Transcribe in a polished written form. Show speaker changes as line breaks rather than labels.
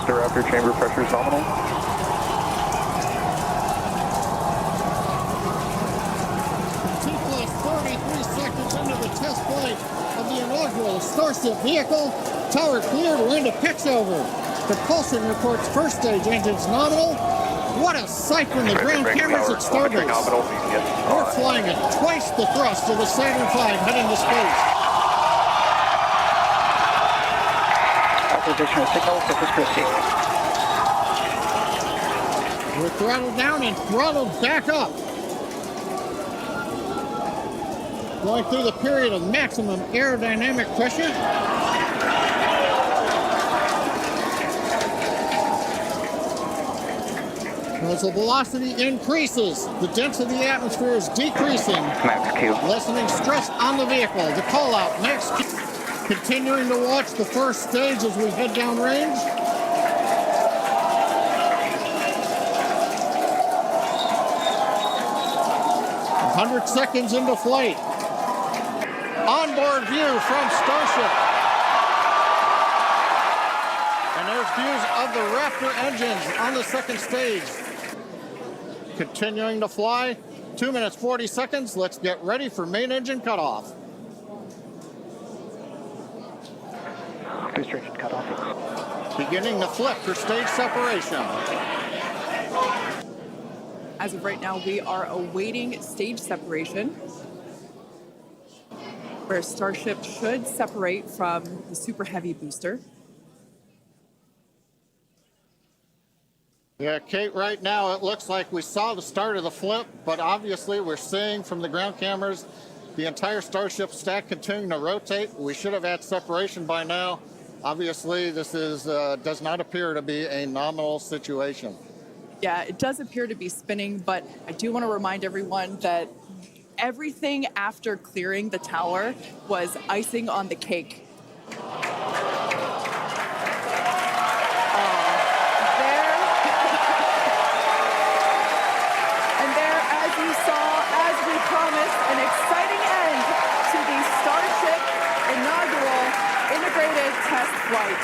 Thereafter, chamber pressure is nominal.
T+33 seconds into the test flight of the inaugural Starship vehicle. Tower cleared, we're into pitch over. Propulsion reports first stage engines nominal. What a sight from the ground cameras at Starbase. We're flying at twice the thrust of the Saturn V heading to space.
Acquisition of signal, surface proceed.
We're throttled down and throttled back up. Going through the period of maximum aerodynamic pressure. As the velocity increases, the density of the atmosphere is decreasing,
Max Q.
lessening stress on the vehicle. The call out, Max Q. Continuing to watch the first stage as we head downrange. A 100 seconds into flight. Onboard view from Starship. And there's views of the Raptor engines on the second stage. Continuing to fly, 2 minutes, 40 seconds. Let's get ready for main engine cutoff.
Booster engine cutoff.
Beginning the flip for stage separation.
As of right now, we are awaiting stage separation, where Starship should separate from the Super Heavy booster.
Yeah, Kate, right now it looks like we saw the start of the flip, but obviously we're seeing from the ground cameras the entire Starship stack continuing to rotate. We should have had separation by now. Obviously, this is does not appear to be a nominal situation.
Yeah, it does appear to be spinning, but I do want to remind everyone that everything after clearing the tower was icing on the cake. Promised an exciting end to the Starship inaugural integrated test flight.